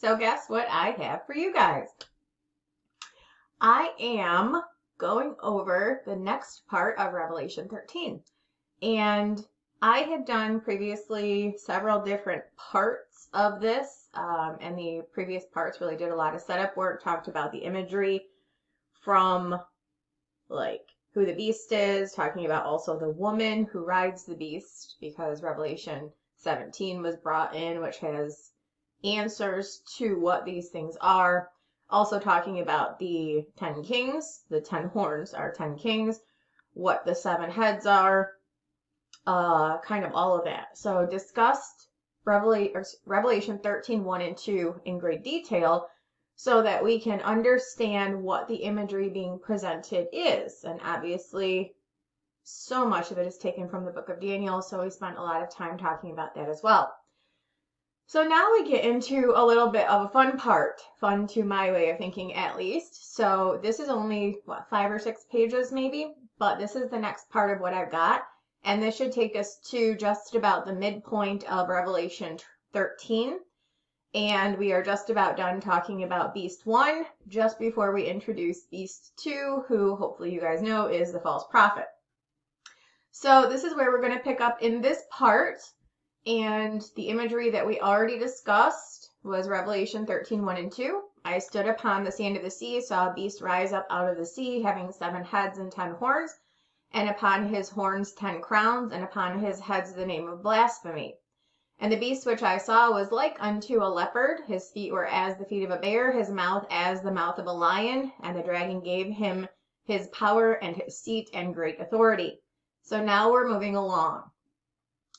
So guess what I have for you guys? I am going over the next part of Revelation 13. And I had done previously several different parts of this, and the previous parts really did a lot of setup work, talked about the imagery from like who the beast is, talking about also the woman who rides the beast, because Revelation 17 was brought in, which has answers to what these things are. Also talking about the 10 kings, the 10 horns are 10 kings, what the 7 heads are, kind of all of that. So discussed Revelation 13, 1 and 2 in great detail, so that we can understand what the imagery being presented is. And obviously, so much of it is taken from the book of Daniel, so we spent a lot of time talking about that as well. So now we get into a little bit of a fun part, fun to my way of thinking at least. So this is only, 5 or 6 pages maybe, but this is the next part of what I've got. And this should take us to just about the midpoint of Revelation 13. And we are just about done talking about Beast 1, just before we introduce Beast 2, who hopefully you guys know is the false prophet. So this is where we're going to pick up in this part. And the imagery that we already discussed was Revelation 13, 1 and 2. I stood upon the sand of the sea, saw a beast rise up out of the sea, having 7 heads and 10 horns, and upon his horns 10 crowns, and upon his heads the name of blasphemy. And the beast which I saw was like unto a leopard. His feet were as the feet of a bear, his mouth as the mouth of a lion. And the dragon gave him his power and his seat and great authority. So now we're moving along.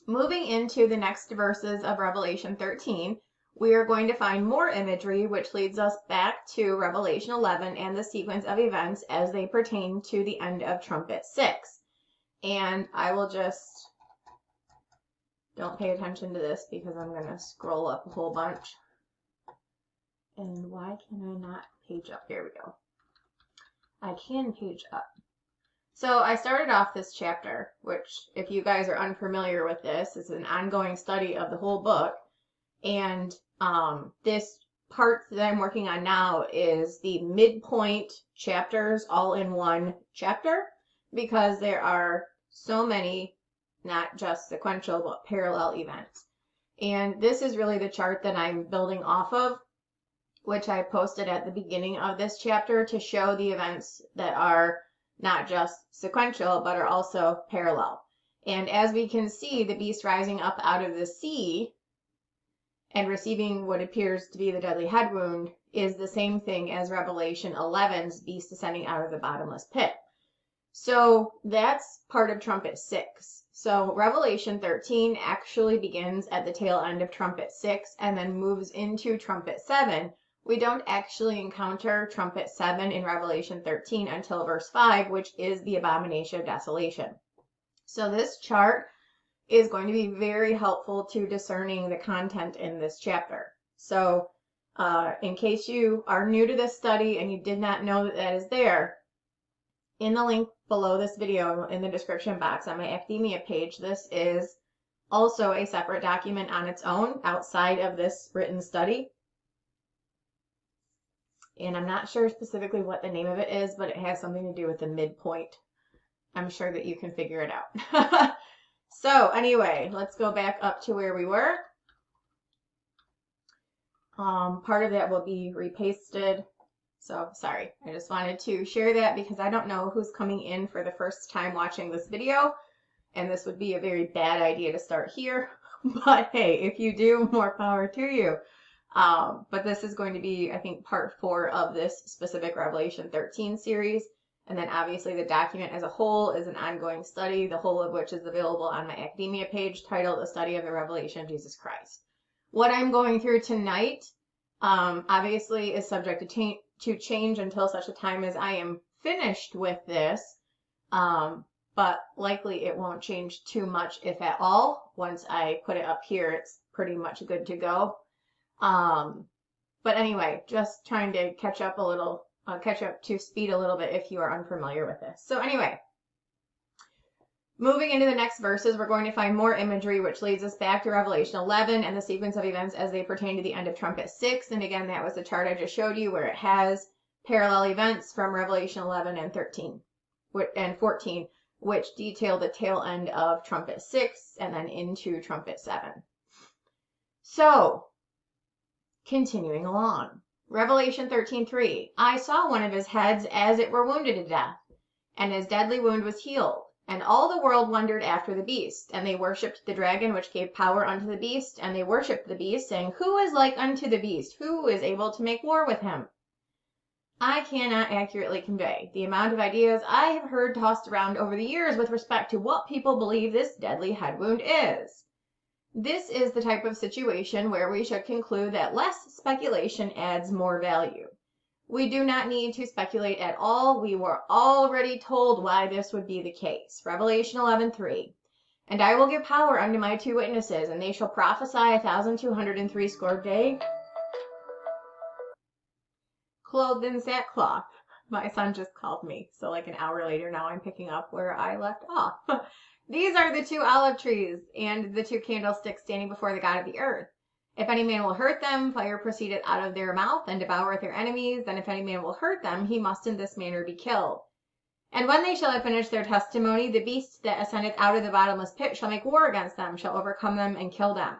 Moving into the next verses of Revelation 13, we are going to find more imagery, which leads us back to Revelation 11 and the sequence of events as they pertain to the end of trumpet 6. And I will just... don't pay attention to this because I'm going to scroll up a whole bunch. And why can I not page up? There we go. I can page up. So I started off this chapter, which if you guys are unfamiliar with this, is an ongoing study of the whole book. And this part that I'm working on now is the midpoint chapters all in one chapter, because there are so many, not just sequential, but parallel events. And this is really the chart that I'm building off of, which I posted at the beginning of this chapter to show the events that are not just sequential, but are also parallel. And as we can see, the beast rising up out of the sea and receiving what appears to be the deadly head wound is the same thing as Revelation 11's beast descending out of the bottomless pit. So that's part of trumpet 6. So Revelation 13 actually begins at the tail end of trumpet 6 and then moves into trumpet 7. We don't actually encounter trumpet 7 in Revelation 13 until verse 5, which is the abomination of desolation. So this chart is going to be very helpful to discerning the content in this chapter. So in case you are new to this study and you did not know that that is there, in the link below this video in the description box on my academia page, this is also a separate document on its own outside of this written study. And I'm not sure specifically what the name of it is, but it has something to do with the midpoint. I'm sure that you can figure it out. So anyway, let's go back up to where we were. Part of that will be repasted. So sorry, I just wanted to share that because I don't know who's coming in for the first time watching this video. And this would be a very bad idea to start here. But hey, if you do, more power to you. But this is going to be, I think, part 4 of this specific Revelation 13 series. And then obviously the document as a whole is an ongoing study, the whole of which is available on my academia page titled A Study of the Revelation of Jesus Christ. What I'm going through tonight, obviously is subject to change until such a time as I am finished with this. But likely it won't change too much, if at all. Once I put it up here, it's pretty much good to go. But anyway, just trying to catch up to speed a little bit if you are unfamiliar with this. So anyway, Moving into the next verses, we're going to find more imagery, which leads us back to Revelation 11 and the sequence of events as they pertain to the end of trumpet 6. And again, that was the chart I just showed you where it has parallel events from Revelation 11 and 13 and 14, which detail the tail end of trumpet 6 and then into trumpet 7. So, continuing along. Revelation 13:3. I saw one of his heads as it were wounded to death, and his deadly wound was healed. And all the world wondered after the beast, and they worshipped the dragon, which gave power unto the beast, and they worshipped the beast, saying, Who is like unto the beast? Who is able to make war with him? I cannot accurately convey the amount of ideas I have heard tossed around over the years with respect to what people believe this deadly head wound is. This is the type of situation where we should conclude that less speculation adds more value. We do not need to speculate at all. We were already told why this would be the case. Revelation 11:3. And I will give power unto my 2 witnesses, and they shall prophesy 1,260 days, clothed in sackcloth. My son just called me, so like an hour later now I'm picking up where I left off. These are the 2 olive trees and the 2 candlesticks standing before the God of the earth. If any man will hurt them, fire proceedeth out of their mouth, and devoureth their enemies. And if any man will hurt them, he must in this manner be killed. And when they shall have finished their testimony, the beast that ascendeth out of the bottomless pit shall make war against them, shall overcome them, and kill them.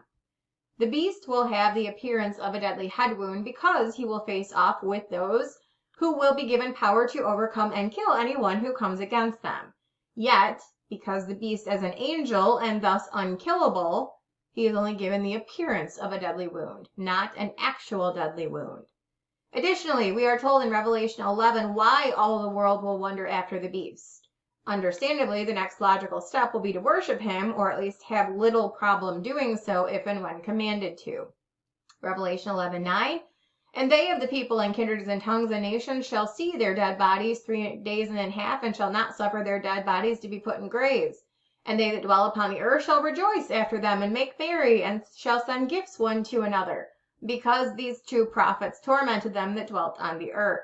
The beast will have the appearance of a deadly head wound, because he will face off with those who will be given power to overcome and kill anyone who comes against them. Yet, because the beast is an angel, and thus unkillable, he is only given the appearance of a deadly wound, not an actual deadly wound. Additionally, we are told in Revelation 11 why all the world will wonder after the beast. Understandably, the next logical step will be to worship him, or at least have little problem doing so if and when commanded to. Revelation 11:9. And they of the people and kindreds and tongues and nations shall see their dead bodies 3 days and a half, and shall not suffer their dead bodies to be put in graves. And they that dwell upon the earth shall rejoice after them, and make merry, and shall send gifts one to another, because these 2 prophets tormented them that dwelt on the earth.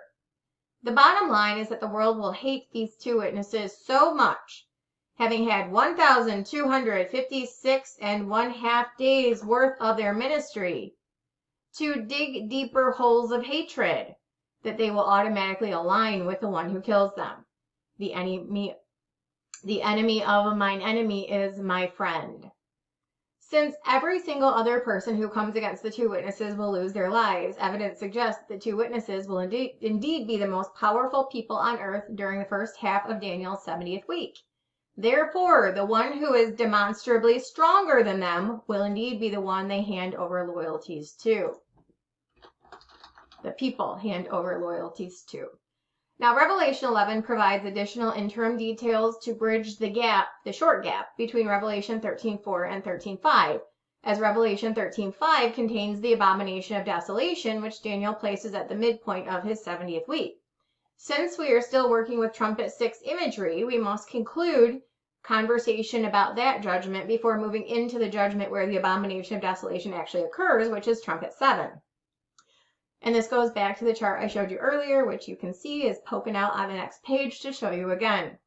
The bottom line is that the world will hate these 2 witnesses so much, having had 1,256 and 1/2 days worth of their ministry, to dig deeper holes of hatred, that they will automatically align with the one who kills them. The enemy of mine enemy is my friend. Since every single other person who comes against the 2 witnesses will lose their lives, evidence suggests that 2 witnesses will indeed be the most powerful people on earth during the first half of Daniel's 70th week. Therefore, the one who is demonstrably stronger than them will indeed be the one they hand over loyalties to. The people hand over loyalties to. Now, Revelation 11 provides additional interim details to bridge the short gap between Revelation 13:4 and 13:5, as Revelation 13:5 contains the abomination of desolation, which Daniel places at the midpoint of his 70th week. Since we are still working with trumpet 6 imagery, we must conclude conversation about that judgment before moving into the judgment where the abomination of desolation actually occurs, which is trumpet 7. And this goes back to the chart I showed you earlier, which you can see is poking out on the next page to show you again.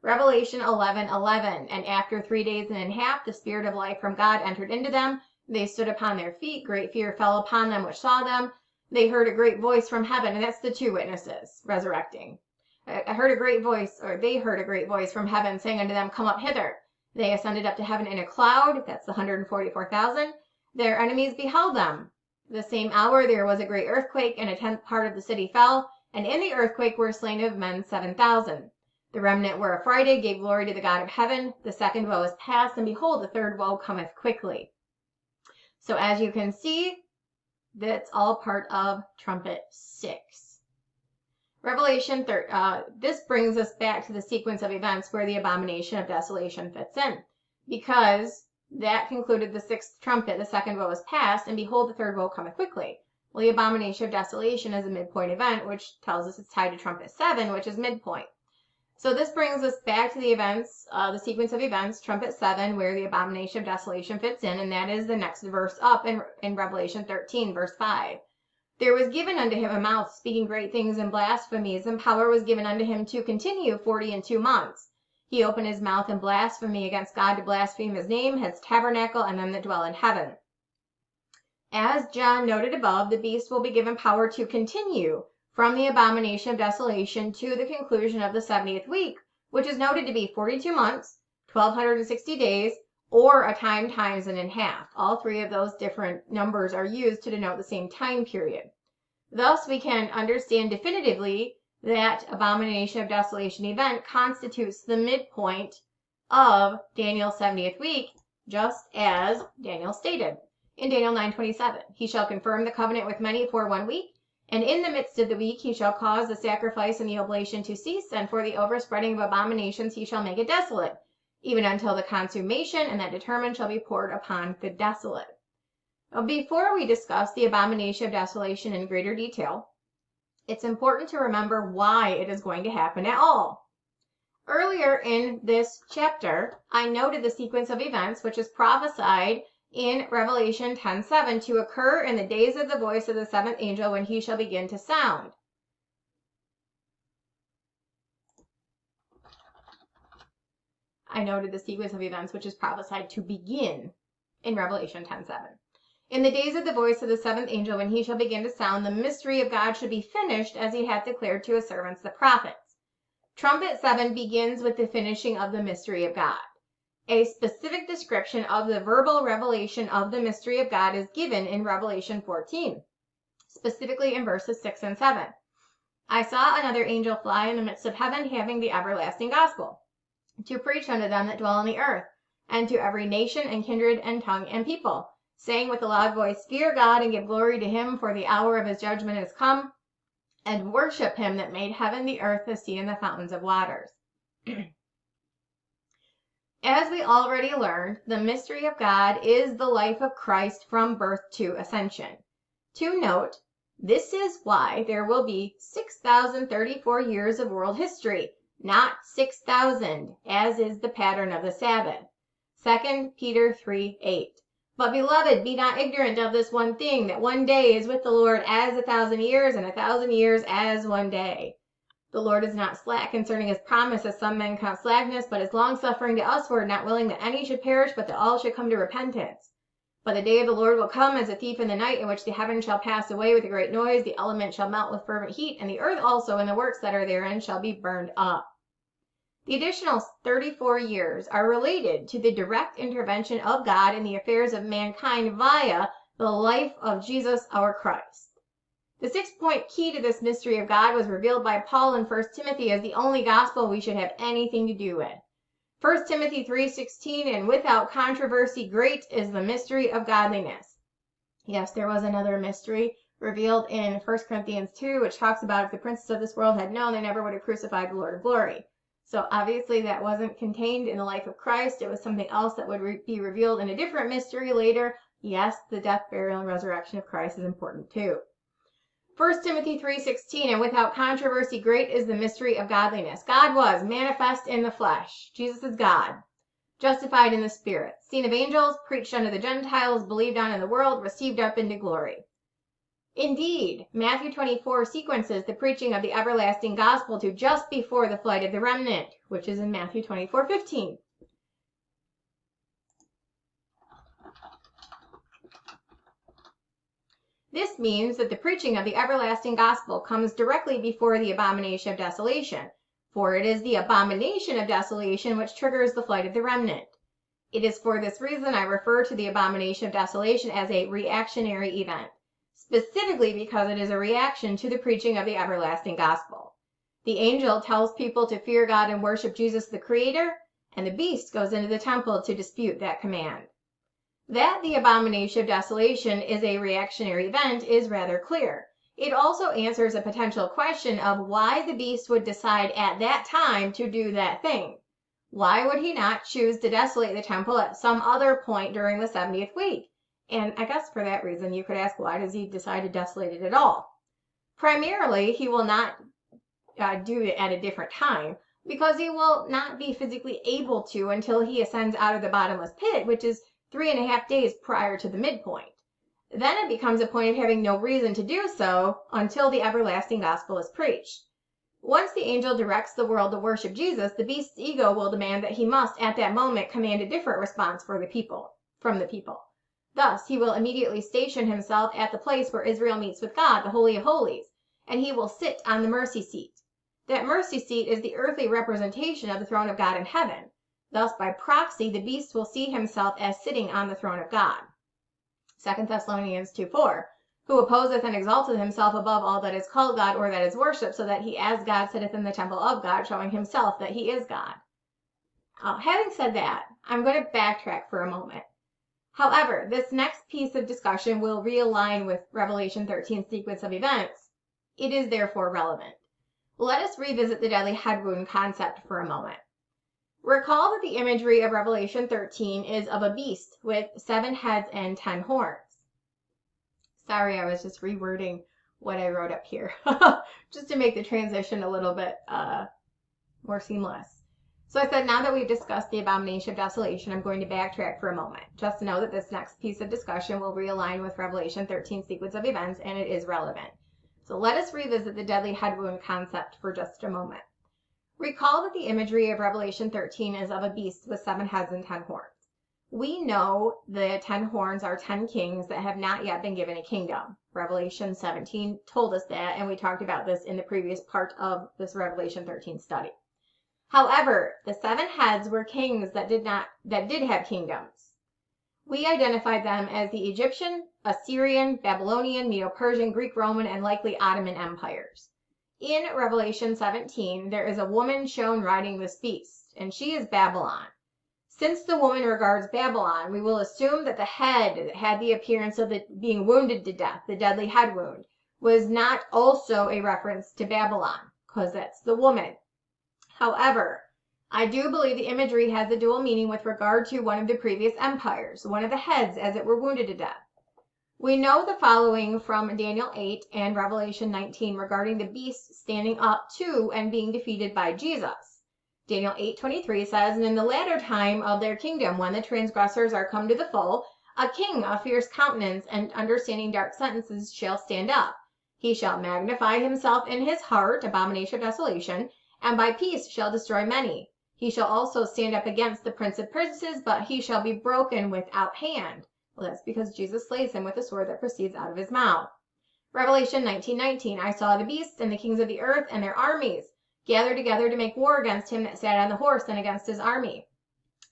Revelation 11:11. And after 3 days and a half, the Spirit of life from God entered into them. They stood upon their feet. Great fear fell upon them which saw them. They heard a great voice from heaven, and that's the 2 witnesses resurrecting. They heard a great voice from heaven saying unto them, Come up hither. They ascended up to heaven in a cloud. That's the 144,000. Their enemies beheld them. The same hour there was a great earthquake, and 1/10 part of the city fell, and in the earthquake were slain of men 7,000. The remnant were affrighted, gave glory to the God of heaven. The second woe is past, and behold, the third woe cometh quickly. So as you can see, that's all part of trumpet 6. Revelation 3, this brings us back to the sequence of events where the abomination of desolation fits in, because that concluded the 6th trumpet, the second woe is past, and behold, the third woe cometh quickly. Well, the abomination of desolation is a midpoint event, which tells us it's tied to trumpet 7, which is midpoint. So this brings us back to the events, the sequence of events, trumpet 7, where the abomination of desolation fits in, and that is the next verse up in Revelation 13, verse 5. There was given unto him a mouth speaking great things and blasphemies, and power was given unto him to continue 42 months. He opened his mouth in blasphemy against God to blaspheme his name, his tabernacle, and them that dwell in heaven. As John noted above, the beast will be given power to continue from the abomination of desolation to the conclusion of the 70th week, which is noted to be 42 months, 1,260 days, or a time times and in half. All three of those different numbers are used to denote the same time period. Thus, we can understand definitively that abomination of desolation event constitutes the midpoint of Daniel's 70th week, just as Daniel stated in Daniel 9:27. He shall confirm the covenant with many for 1 week, and in the midst of the week he shall cause the sacrifice and the oblation to cease, and for the overspreading of abominations he shall make it desolate, even until the consummation, and that determined shall be poured upon the desolate. Now, before we discuss the abomination of desolation in greater detail, it's important to remember why it is going to happen at all. Earlier in this chapter, I noted the sequence of events which is prophesied in Revelation 10:7 to occur in the days of the voice of the seventh angel when he shall begin to sound. I noted the sequence of events which is prophesied to begin in Revelation 10:7. In the days of the voice of the seventh angel when he shall begin to sound, the mystery of God should be finished as he hath declared to his servants the prophets. Trumpet 7 begins with the finishing of the mystery of God. A specific description of the verbal revelation of the mystery of God is given in Revelation 14, specifically in verses 6 and 7. I saw another angel fly in the midst of heaven, having the everlasting gospel, to preach unto them that dwell on the earth, and to every nation and kindred and tongue and people, saying with a loud voice, Fear God and give glory to him, for the hour of his judgment is come, and worship him that made heaven, the earth, the sea, and the fountains of waters. As we already learned, the mystery of God is the life of Christ from birth to ascension. To note, this is why there will be 6,034 years of world history, not 6,000, as is the pattern of the Sabbath. 2 Peter 3:8. But beloved, be not ignorant of this one thing, that one day is with the Lord as 1,000 years, and 1,000 years as one day. The Lord is not slack concerning his promise, as some men count slackness, but is longsuffering to usward, not willing that any should perish, but that all should come to repentance. But the day of the Lord will come as a thief in the night, in which the heavens shall pass away with a great noise, the elements shall melt with fervent heat, and the earth also and the works that are therein shall be burned up. The additional 34 years are related to the direct intervention of God in the affairs of mankind via the life of Jesus our Christ. The 6-point key to this mystery of God was revealed by Paul in 1 Timothy as the only gospel we should have anything to do with. 1 Timothy 3:16, and without controversy great is the mystery of godliness. Yes, there was another mystery revealed in 1 Corinthians 2, which talks about if the princes of this world had known, they never would have crucified the Lord of glory. So obviously that wasn't contained in the life of Christ. It was something else that would be revealed in a different mystery later. Yes, the death, burial, and resurrection of Christ is important too. 1 Timothy 3:16, and without controversy great is the mystery of godliness. God was manifest in the flesh. Jesus is God. Justified in the spirit. Seen of angels, preached unto the Gentiles, believed on in the world, received up into glory. Indeed, Matthew 24 sequences the preaching of the everlasting gospel to just before the flight of the remnant, which is in Matthew 24:15. This means that the preaching of the everlasting gospel comes directly before the abomination of desolation, for it is the abomination of desolation which triggers the flight of the remnant. It is for this reason I refer to the abomination of desolation as a reactionary event, specifically because it is a reaction to the preaching of the everlasting gospel. The angel tells people to fear God and worship Jesus the Creator, and the beast goes into the temple to dispute that command. That the abomination of desolation is a reactionary event is rather clear. It also answers a potential question of why the beast would decide at that time to do that thing. Why would he not choose to desolate the temple at some other point during the 70th week? And I guess for that reason you could ask, why does he decide to desolate it at all? Primarily, he will not do it at a different time because he will not be physically able to until he ascends out of the bottomless pit, which is 3.5 days prior to the midpoint. Then it becomes a point of having no reason to do so until the everlasting gospel is preached. Once the angel directs the world to worship Jesus, the beast's ego will demand that he must, at that moment, command a different response from the people. Thus, he will immediately station himself at the place where Israel meets with God, the Holy of Holies, and he will sit on the mercy seat. That mercy seat is the earthly representation of the throne of God in heaven. Thus, by proxy, the beast will see himself as sitting on the throne of God. 2 Thessalonians 2:4, who opposeth and exalteth himself above all that is called God or that is worshipped, so that he as God sitteth in the temple of God, showing himself that he is God. Having said that, I'm going to backtrack for a moment. However, this next piece of discussion will realign with Revelation 13's sequence of events. It is therefore relevant. Let us revisit the deadly head wound concept for a moment. Recall that the imagery of Revelation 13 is of a beast with 7 heads and 10 horns. Sorry, I was just rewording what I wrote up here, just to make the transition a little bit more seamless. So I said, now that we've discussed the abomination of desolation, I'm going to backtrack for a moment. Just know that this next piece of discussion will realign with Revelation 13's sequence of events, and it is relevant. So let us revisit the deadly head wound concept for just a moment. Recall that the imagery of Revelation 13 is of a beast with 7 heads and 10 horns. We know the 10 horns are 10 kings that have not yet been given a kingdom. Revelation 17 told us that, and we talked about this in the previous part of this Revelation 13 study. However, the 7 heads were kings that did have kingdoms. We identified them as the Egyptian, Assyrian, Babylonian, Medo-Persian, Greek, Roman, and likely Ottoman empires. In Revelation 17, there is a woman shown riding this beast, and she is Babylon. Since the woman regards Babylon, we will assume that the head that had the appearance of it being wounded to death, the deadly head wound, was not also a reference to Babylon, because that's the woman. However, I do believe the imagery has a dual meaning with regard to one of the previous empires, one of the heads as it were wounded to death. We know the following from Daniel 8 and Revelation 19 regarding the beast standing up to and being defeated by Jesus. Daniel 8:23 says, "And in the latter time of their kingdom, when the transgressors are come to the full, a king of fierce countenance and understanding dark sentences shall stand up. He shall magnify himself in his heart, abomination of desolation, and by peace shall destroy many. He shall also stand up against the prince of princes, but he shall be broken without hand." Well, that's because Jesus slays him with a sword that proceeds out of his mouth. Revelation 19:19, "I saw the beast and the kings of the earth and their armies gather together to make war against him that sat on the horse and against his army.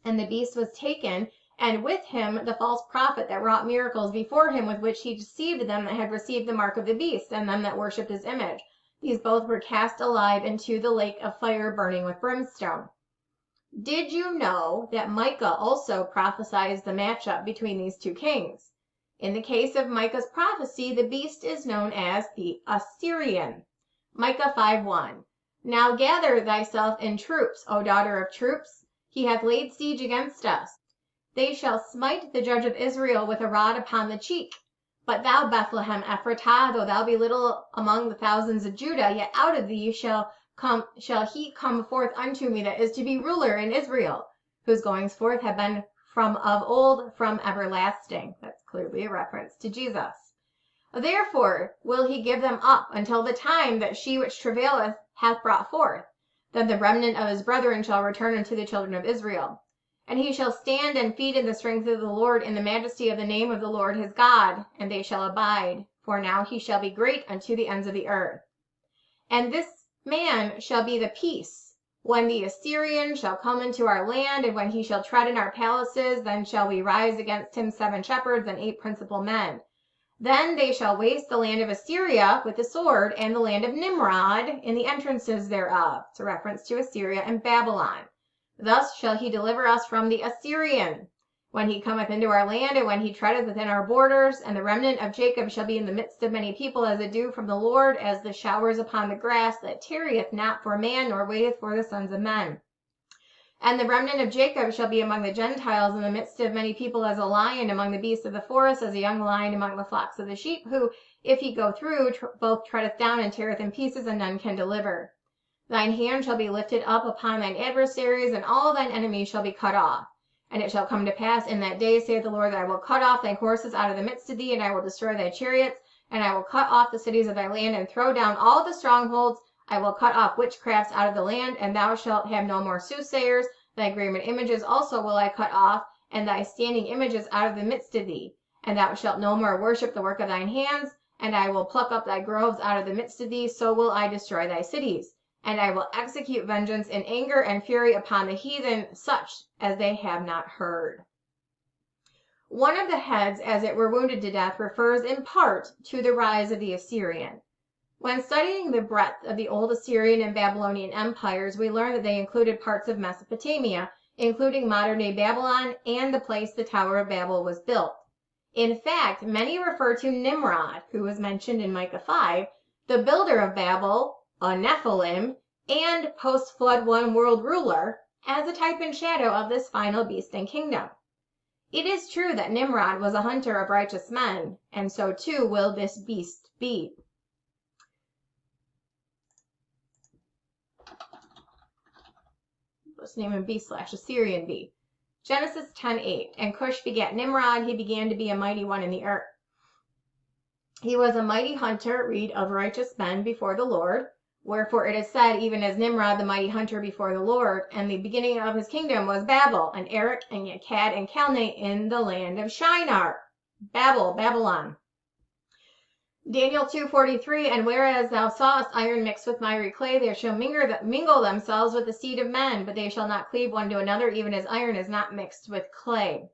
And the beast was taken, and with him the false prophet that wrought miracles before him, with which he deceived them that had received the mark of the beast, and them that worshipped his image. These both were cast alive into the lake of fire burning with brimstone." Did you know that Micah also prophesies the matchup between these two kings? In the case of Micah's prophecy, the beast is known as the Assyrian. Micah 5:1, "Now gather thyself in troops, O daughter of troops. He hath laid siege against us. They shall smite the judge of Israel with a rod upon the cheek. But thou, Bethlehem Ephratah, though thou be little among the thousands of Judah, yet out of thee shall he come forth unto me that is to be ruler in Israel, whose goings forth have been from of old, from everlasting." That's clearly a reference to Jesus. "Therefore will he give them up until the time that she which travaileth hath brought forth. Then the remnant of his brethren shall return unto the children of Israel. And he shall stand and feed in the strength of the Lord, in the majesty of the name of the Lord his God, and they shall abide. For now he shall be great unto the ends of the earth. And this man shall be the peace. When the Assyrian shall come into our land, and when he shall tread in our palaces, then shall we rise against him 7 shepherds and 8 principal men. Then they shall waste the land of Assyria with the sword, and the land of Nimrod in the entrances thereof." It's a reference to Assyria and Babylon. "Thus shall he deliver us from the Assyrian, when he cometh into our land, and when he treadeth within our borders. And the remnant of Jacob shall be in the midst of many people, as a dew from the Lord, as the showers upon the grass, that tarrieth not for man, nor waiteth for the sons of men. And the remnant of Jacob shall be among the Gentiles, in the midst of many people, as a lion among the beasts of the forest, as a young lion among the flocks of the sheep, who, if he go through, both treadeth down and teareth in pieces, and none can deliver. Thine hand shall be lifted up upon thine adversaries, and all thine enemies shall be cut off. And it shall come to pass in that day, saith the Lord, that I will cut off thy horses out of the midst of thee, and I will destroy thy chariots, and I will cut off the cities of thy land, and throw down all the strongholds. I will cut off witchcrafts out of the land, and thou shalt have no more soothsayers. Thy graven images also will I cut off, and thy standing images out of the midst of thee. And thou shalt no more worship the work of thine hands, and I will pluck up thy groves out of the midst of thee, so will I destroy thy cities. And I will execute vengeance in anger and fury upon the heathen, such as they have not heard. One of the heads, as it were wounded to death, refers in part to the rise of the Assyrian. When studying the breadth of the old Assyrian and Babylonian empires, we learn that they included parts of Mesopotamia, including modern-day Babylon and the place the Tower of Babel was built. In fact, many refer to Nimrod, who was mentioned in Micah 5, the builder of Babel, a Nephilim, and post-flood one world ruler, as a type and shadow of this final beast and kingdom. It is true that Nimrod was a hunter of righteous men, and so too will this beast be. Let's name him B/Assyrian B. Genesis 10:8. And Cush begat Nimrod. He began to be a mighty one in the earth. He was a mighty hunter, read, of righteous men before the Lord. Wherefore it is said, even as Nimrod, the mighty hunter before the Lord. And the beginning of his kingdom was Babel, and Erech, and Akkad, and Calneh in the land of Shinar. Babylon. Daniel 2:43, and whereas thou sawest iron mixed with miry clay, they shall mingle themselves with the seed of men, but they shall not cleave one to another, even as iron is not mixed with clay.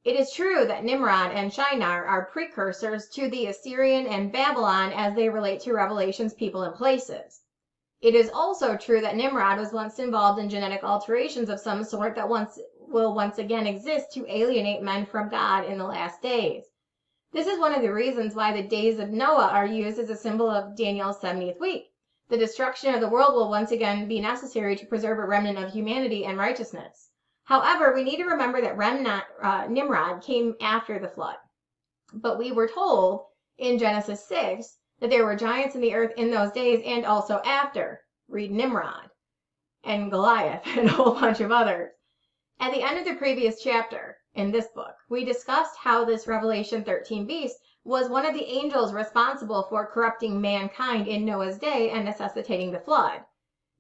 It is true that Nimrod and Shinar are precursors to the Assyrian and Babylon as they relate to Revelation's people and places. It is also true that Nimrod was once involved in genetic alterations of some sort that will once again exist to alienate men from God in the last days. This is one of the reasons why the days of Noah are used as a symbol of Daniel's 70th week. The destruction of the world will once again be necessary to preserve a remnant of humanity and righteousness. However, we need to remember that Nimrod came after the flood. But we were told in Genesis 6 that there were giants in the earth in those days and also after. Read Nimrod and Goliath and a whole bunch of others. At the end of the previous chapter in this book, we discussed how this Revelation 13 beast was one of the angels responsible for corrupting mankind in Noah's day and necessitating the flood.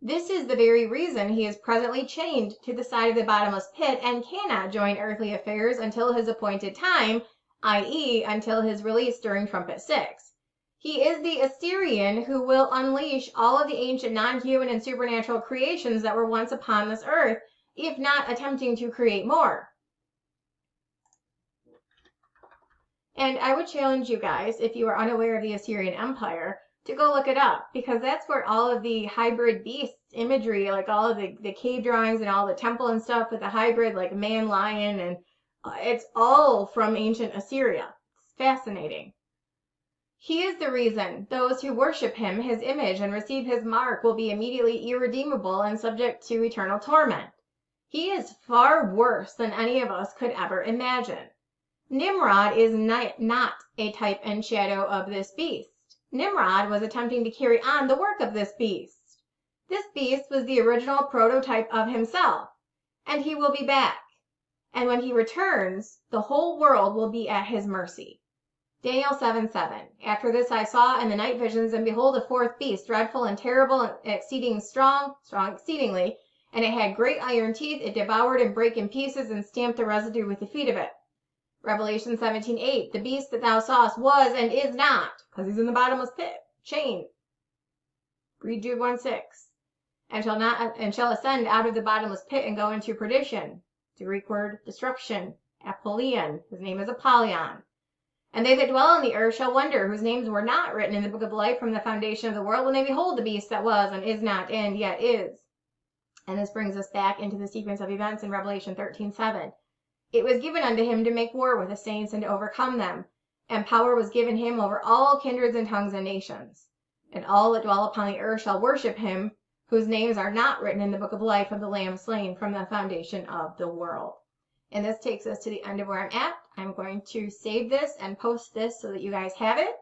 This is the very reason he is presently chained to the side of the bottomless pit and cannot join earthly affairs until his appointed time, i.e., until his release during trumpet 6. He is the Assyrian who will unleash all of the ancient non-human and supernatural creations that were once upon this earth, if not attempting to create more. And I would challenge you guys, if you are unaware of the Assyrian Empire, to go look it up, because that's where all of the hybrid beasts imagery, like all of the cave drawings and all the temple and stuff with the hybrid, like man, lion, and it's all from ancient Assyria. It's fascinating. He is the reason those who worship him, his image, and receive his mark will be immediately irredeemable and subject to eternal torment. He is far worse than any of us could ever imagine. Nimrod is not a type and shadow of this beast. Nimrod was attempting to carry on the work of this beast. This beast was the original prototype of himself, and he will be back. And when he returns, the whole world will be at his mercy. Daniel 7:7. After this I saw in the night visions, and behold, a fourth beast, dreadful and terrible, and exceeding strong exceedingly, and it had great iron teeth. It devoured and brake in pieces, and stamped the residue with the feet of it. Revelation 17:8. The beast that thou sawest was and is not, because he's in the bottomless pit, chained. Read Jude 1:6. And shall ascend out of the bottomless pit and go into perdition. The Greek word destruction. Apollyon. His name is Apollyon. And they that dwell on the earth shall wonder, whose names were not written in the book of life from the foundation of the world, when they behold the beast that was and is not and yet is. And this brings us back into the sequence of events in Revelation 13:7. It was given unto him to make war with the saints and to overcome them. And power was given him over all kindreds and tongues and nations. And all that dwell upon the earth shall worship him, whose names are not written in the book of life of the Lamb slain from the foundation of the world. And this takes us to the end of where I'm at. I'm going to save this and post this so that you guys have it.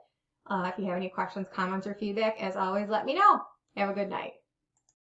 If you have any questions, comments, or feedback, as always, let me know. Have a good night.